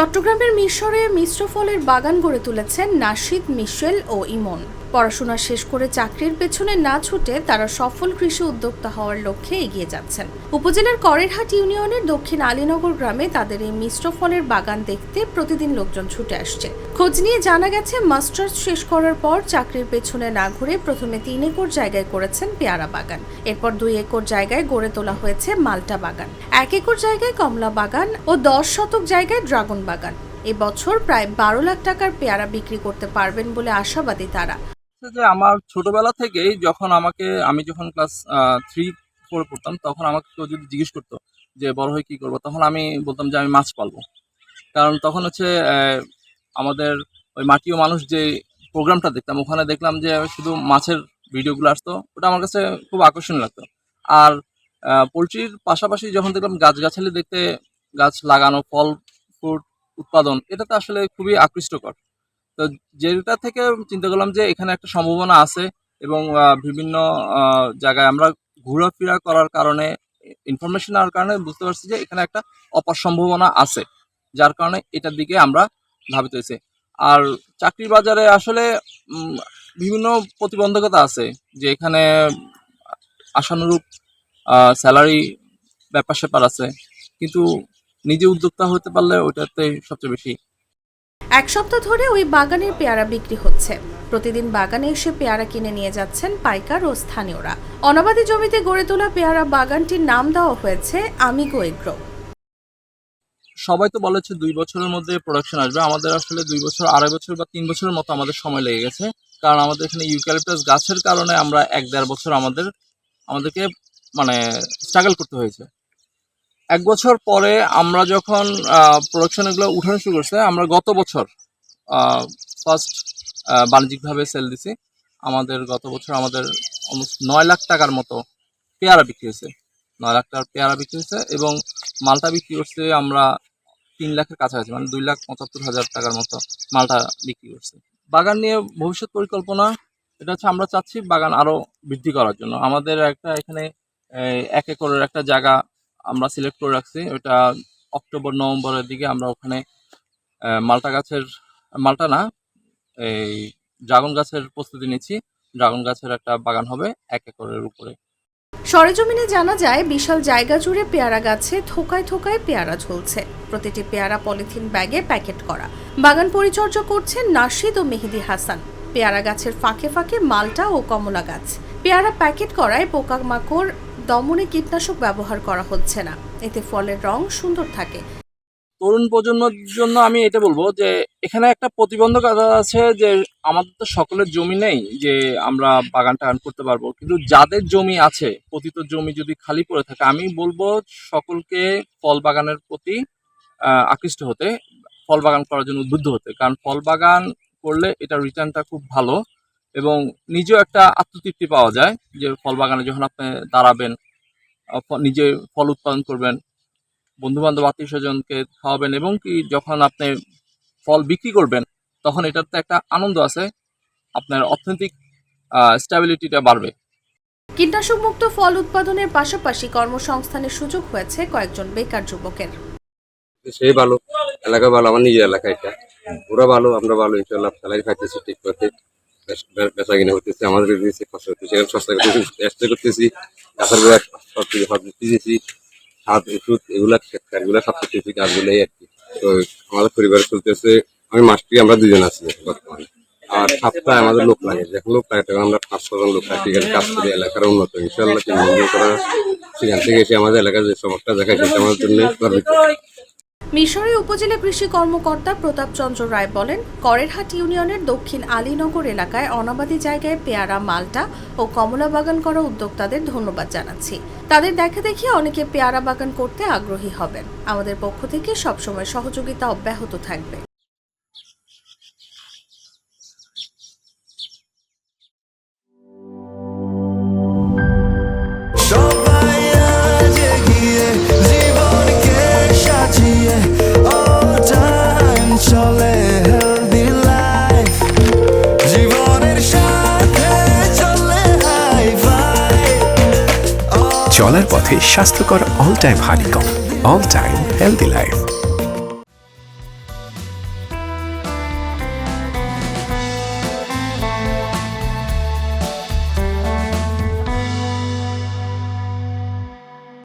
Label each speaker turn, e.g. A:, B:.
A: চট্টগ্রামের মিশরে মিশ্র ফলের বাগান গড়ে তুলেছেন নাশিদ, মিশেল ও ইমন। পড়াশোনা শেষ করে চাকরির পেছনে না ছুটে তারা সফল কৃষি উদ্যোক্তা হওয়ার লক্ষ্যে এগিয়ে যাচ্ছেন। উপজেলার করেরহাট ইউনিয়নের দক্ষিণ আলীনগর গ্রামে তাদের এই মিশ্র ফলের বাগান দেখতে প্রতিদিন লোকজন ছুটে আসছে। খোঁজ নিয়ে জানা গেছে, মাস্টার্স শেষ করার পর চাকরির পেছনে না ঘুরে প্রথমে 3 একর জায়গায় করেছেন পেয়ারা বাগান, এরপর 2 একর জায়গায় গড়ে তোলা হয়েছে মাল্টা বাগান, 1 একর জায়গায় কমলা বাগান ও 10 শতক জায়গায় ড্রাগন বাগান। এবছর প্রায় 12 লাখ টাকার পেয়ারা বিক্রি করতে পারবেন বলে আশাবাদী তারা।
B: যে আমার ছোটবেলা থেকেই আমি যখন ক্লাস 3-4 পড়তাম, তখন আমাকে কেউ যদি জিজ্ঞেস করতো যে বড় হয়ে কি করবো, তখন আমি বলতাম যে আমি মাছ পালবো। কারণ তখন আমাদের ওই মাটি ও মানুষ যে প্রোগ্রামটা দেখতাম, ওখানে দেখলাম যে শুধু মাছের ভিডিওগুলো আসতো, ওটা আমার কাছে খুব আকর্ষণীয় লাগতো। আর পোলট্রির পাশাপাশি যখন দেখলাম গাছগাছালি দেখতে, গাছ লাগানো, ফল ফ্রুট উৎপাদন, এটাতে আসলে খুবই আকৃষ্টকর। তো যেটা থেকে চিন্তা করলাম যে এখানে একটা সম্ভাবনা আছে, এবং বিভিন্ন জায়গায় আমরা ঘোরাফেরা করার কারণে, ইনফরমেশন নেওয়ার কারণে বুঝতে পারছি যে এখানে একটা অপার সম্ভাবনা আছে, যার কারণে এটার দিকে আমরা ধাবিত হয়েছি। আর চাকরির বাজারে আসলে বিভিন্ন প্রতিবন্ধকতা আছে, যে এখানে আশানুরূপ স্যালারি ব্যাপার স্যাপার আছে, কিন্তু নিজে উদ্যোক্তা হতে পারলে ওইটাতে সবচেয়ে বেশি।
A: 1 সপ্তাহ ধরে ওই বাগানের পেয়ারা বিক্রি হচ্ছে। প্রতিদিন বাগানে এসে পেয়ারা কিনে নিয়ে যাচ্ছেন পাইকার ও স্থানীয়রা। অনাবাদী জমিতে গড়ে তোলা পেয়ারা বাগানটির নাম দেওয়া হয়েছে আমিগো এগ্রো।
B: সবাই তো বলেছে 2 বছরের মধ্যে প্রোডাকশন আসবে। আমাদের আসলে 2 বছর, 2.5 বছর বা 3 বছরের মতো আমাদের সময় লেগে গেছে। কারণ আমাদের এখানে ইউক্যালিপটাস গাছের কারণে আমরা 1-1.5 বছর আমাদেরকে স্ট্রাগল করতে হয়েছে। 1 বছর পরে আমরা যখন প্রোডাকশন এগুলো উঠানো শুরু করছে, আমরা গত বছর ফার্স্ট বাণিজ্যিকভাবে সেল দিছি। গত বছর আমাদের অলমোস্ট 9 লাখ টাকার মতো পেয়ারা বিক্রি হয়েছে। 9 লাখ টাকার পেয়ারা বিক্রি হয়েছে, এবং মালটা বিক্রি করছে আমরা 3 লাখের কাছাকাছি, 2,75,000 টাকার মতো মালটা বিক্রি করছে। বাগান নিয়ে ভবিষ্যৎ পরিকল্পনা, এটা হচ্ছে আমরা চাচ্ছি বাগান আরও বৃদ্ধি করার জন্য। আমাদের এখানে 1 একরের একটা জায়গা আমরা সিলেক্ট করে রাখছি। ওটা অক্টোবর-নভেম্বরের দিকে আমরা ওখানে ড্রাগন গাছের প্রস্তুতি নিচ্ছি। ড্রাগন গাছের একটা বাগান হবে 1 একরের উপরে।
A: সরেজমিনে জানা যায়, বিশাল জায়গা জুড়ে পেয়ারা গাছে থোকায় থোকায় পেয়ারা ঝুলছে। প্রতিটি পেয়ারা পলিথিন ব্যাগে প্যাকেট করা। বাগান পরিচর্যা করছেন নাশিদ ও মেহেদি হাসান। পেয়ারা গাছের ফাঁকে ফাঁকে মাল্টা ও কমলা গাছ। পেয়ারা প্যাকেট করায় পোকামাকড় দমনে কীটনাশক ব্যবহার করা হচ্ছে না, এতে ফলের রং সুন্দর থাকে।
B: তরুণ প্রজন্মের জন্য আমি এটা বলবো যে এখানে একটা প্রতিবন্ধকতা আছে, যে আমাদের তো সকলের জমি নেই যে আমরা বাগান টাগান করতে পারবো। কিন্তু যাদের জমি আছে, পতিত জমি যদি খালি পড়ে থাকে, আমি বলবো সকলকে ফল বাগানের প্রতি আকৃষ্ট হতে, ফল বাগান করার জন্য উদ্বুদ্ধ হতে। কারণ ফল বাগান করলে এটা রিটার্নটা খুব ভালো, এবং নিজেও একটা আত্মতৃপ্তি পাওয়া যায় যে ফল বাগানে যখন আপনি দাঁড়াবেন, নিজে ফল উৎপাদন করবেন, বন্ধুবান্ধব আত্মীয় স্বজনকে খাওয়াবেন, এবং কি যখন আপনি ফল বিক্রি করবেন, তখন এটাতে একটা আনন্দ আছে, আপনার অর্থনৈতিক স্ট্যাবিলিটিটা বাড়বে।
A: কীটনাশক মুক্ত ফল উৎপাদনের পাশাপাশি কর্মসংস্থানের সুযোগ হয়েছে কয়েকজন বেকার যুবকের।
C: সেই ভালো, এলাকা ভালো, আমার নিজের এলাকা এটা, ওরা ভালো, আমরা ভালো, ইনশাল্লাহ স্যালারি পাইতেছি ঠিক পথে, বেচা কিনা করতেছি, আমাদের খরচা করতেছি, এখানে সস্তা করতেছি, গাছের গোড়া সব কিছু দিতেছি, সার ওষুধ এগুলা সব করতেছি, গাছগুলাই আর কি। তো আমাদের পরিবার চলতেছে। আমি মাস্টারি, আমরা 2 জন আছি বর্তমানে। আর সপ্তাহে আমাদের লোক লাগে, যখন লোক লাগে তখন আমরা 5-6 জন লোক লাগে, এখানে কাজ করি, এলাকার উন্নত ইনশাল্লাহ করা। সেখান থেকে এসে আমাদের এলাকার যে সমস্যা দেখা সেটা আমাদের জন্য গর্বিত।
A: মিশরে উপজেলা কৃষি কর্মকর্তা প্রতাপ চন্দ্র রায় বলেন, করেরহাট ইউনিয়নের দক্ষিণ আলীনগর এলাকায় অনাবাদী জায়গায় পেয়ারা, মাল্টা ও কমলা বাগান করা উদ্যোক্তাদের ধন্যবাদ জানাচ্ছি। তাদের দেখা দেখি অনেকে পেয়ারা বাগান করতে আগ্রহী হবেন। আমাদের পক্ষ থেকে সবসময় সহযোগিতা অব্যাহত থাকবে।
D: চলার পথে স্বাস্থ্যকর all time honeycomb, all time healthy life.